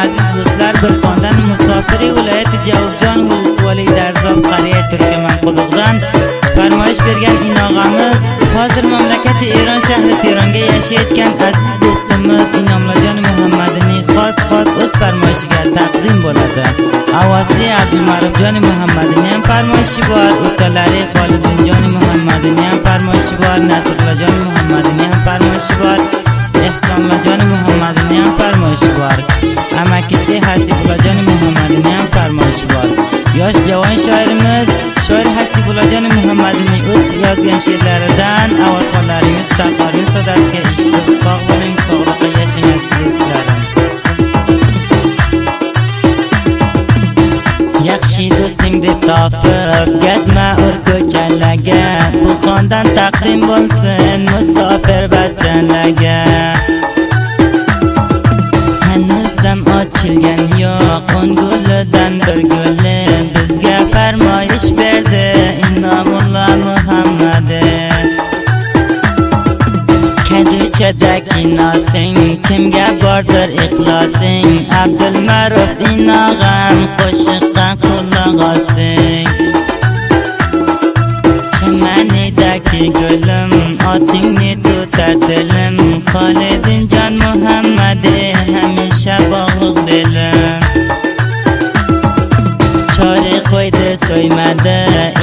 aziz do'stlar, bir xondan musofiri viloyati Javuzjon Vulsvoli Darzob qariya Turkmanqulug'dan farmoyish bergan inog'amiz hozir mamlakati Eron shahri Tehronga yashayotgan aziz do'stimiz Inomlajon Muhammadining xos o'z farmoyishiga taqdim bo'ladi. Avasi Abdulmarufjon Muhammadining ham farmoyishi bor, ukalari Xolidinjon Muhammadining ham farmoyishi bor, Nasrlajon Muhammadining ham farmoyishi bor, Ehsonlajon Muhammadining ham farmoyishi bor. Amakisi Hasibullajon Muhammadining ham farmoyishi bor. Yosh javoon shoirimiz shoir Hasibullajon Muhammadining o'z yozgan she'rlaridan ovozxonlaringiz taqorin sadasiga eshitib sog' bo'ling, sog'liqqa yashang aziz do'stlarim. Yaxshi do'sting deb topib gazma ur ko'chalarga, bu xondan taqdim bo'lsin musofir bachchalarga. Hanuzam ochilgan yo'q o'n gulidan bir guli, bizga farmoyish berdi Inomullo Muhammadi. Kadirchadagi nosing kimga bordir ixlosing, Abdulmaruf inog'am qo'shiqqa quloq olsing. Chamanidagi gulim otingni tutar dilim, Xolidinjon Muhammadi hamisha bog'liq dilim. Chori qo'ydi so'ymadi,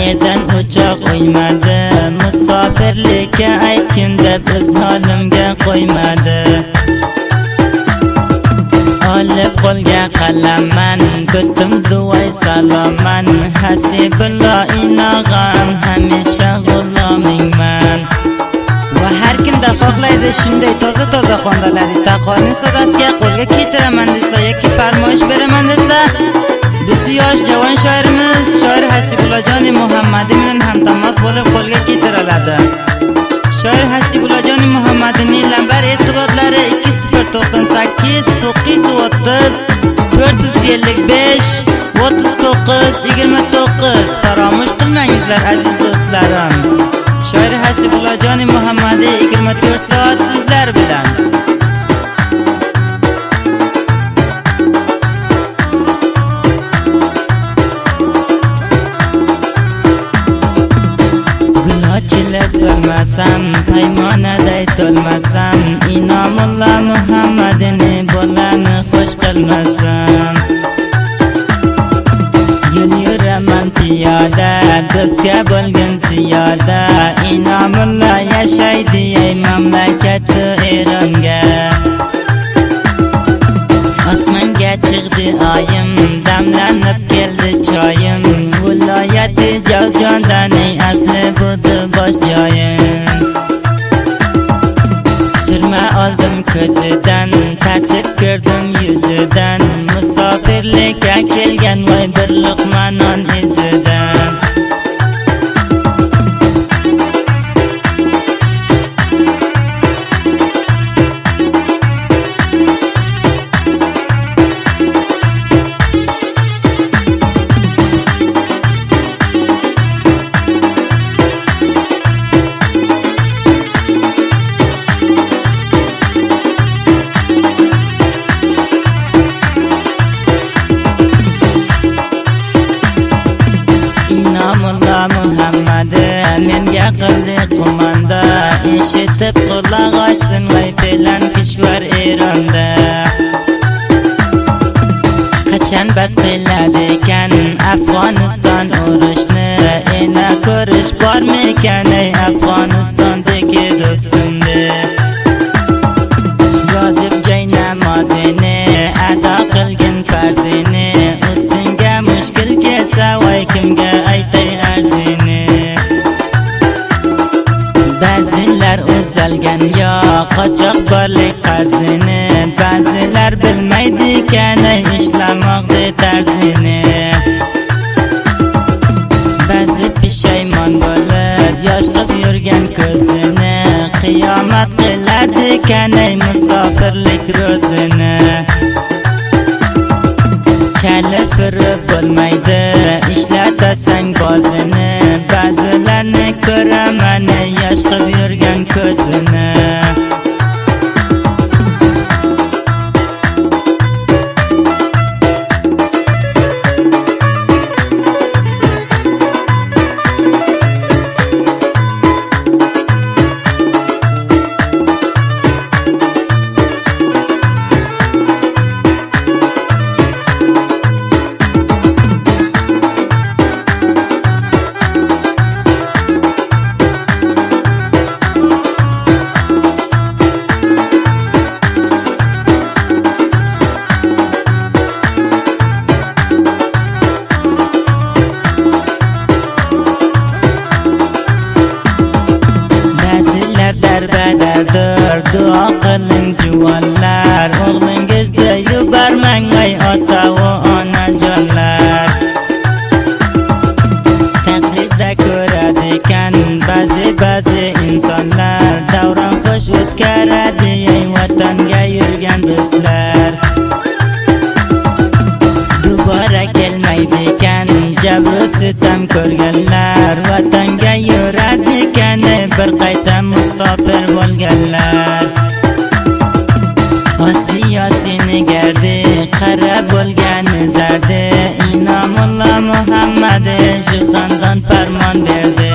erdan o'choq o'ymadi, musofirlikka aytgin deb o'z holimga qo'ymadi. Olib qo'lga qalamman, bitdim duoy salomman, Hasibullo inog'am hamisha g'ulomingman. Va har kimda xohlaydi shunday toza xondalarni taqorin sadasiga qo'lga keltiraman desa yoki farmoyish beraman desa, bizni yosh javoon shoirimiz shoir Hasibullajon Muhammadi bilan hamtamas bo'lib qo'lga keltiriladi. Shoir Hasibullajon Muhammadining lambar irtibotlari 2098 930 455 39 29. Faromush qilmangizlar aziz do'stlarim. Shoir Hasibullajon Muhammadi 24 soat sizlar bilan. Chilib solmasam, paymonaday to'lmasam, Inomullo Muhammadini bolani xush qilmasam. Yo'l yuraman piyoda, do'stga bo'lgin ziyoda, Inomullo yashaydi ey mamlakati Eronga. Osmonga chiqdi oyim, damlanib keldi choyim, viloyati Javuzjondan asli budi bosh joyim. Surma oldim ko'zidan, tartib ko'rdim yuzidan, musofirlikka kelgan voy bir luqma non izidan. Inomullo Muhammadi menga qildi qo'manda, eshitib quloq olsin voy fe'lan kishvar Eronda. Qachon bas qiladi ekan Afg'oniston urushni, ena ko'rish bormikan ey Afg'onistondagi do'stimni. Yozib joy namozini, ado qilgin farzini, ustingga mushkil kelsa voy kimga aytay arzini. Ba'zilar o'zalgan yo qochoq borlik qarzini, ba'zilar bilmaydi ekan ishlamoqni tarzini. Ba'zi pishaymon bo'lib yosh qilib yurgan ko'zini, qiyomat qiladi ekan musofirlik ro'zini. Chalib firib bo'lmaydi, ishlatasang bozini, ba'zilarni ko'raman yosh qilib yurgan ko'zini. qiling juvallar, o'g'lingizda yubormang ay ota va onajonlar. Taqdirda ko'radi ekan ba'zi insonlar, davron xush o'tkaradi ey vatanga yurgan do'stlar. Dubora kelmaydi ekan jabru sitam ko'rganlar, vatanga yuradi ekan bir qayta musofir bo'lganlar. Siyosini gardi qara bo'lgan zardi, Inomullo Muhammad shu xondan farmon berdi.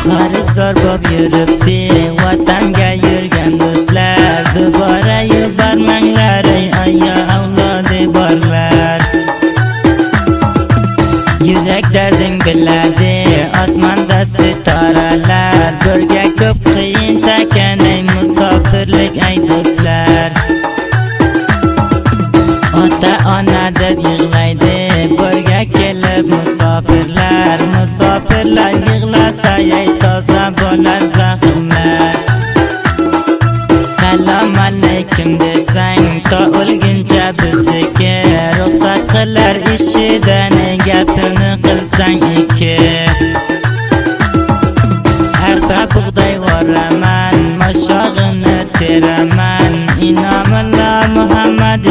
Xarizor bo'p yuribdi vatanga yurgan do'stlar, dubora yubormanglar ey ayyo avlodi borlar. Yurak darding biladi osmonda sitoralar, birga ko'p qiyin takan ey musofirlik ay do'stlar. Ota ona deb yig'laydi birga kelib musofirlar, musofirlar yig'lasa ey toza bo'lar zahmlar. Salom alaykum desang to o'lguncha bizniki, ruxsat qilar ishidan gapini qilsang ikki. Arpa bug'doy voraman, mashog'ini teraman, Inomullo Muhammad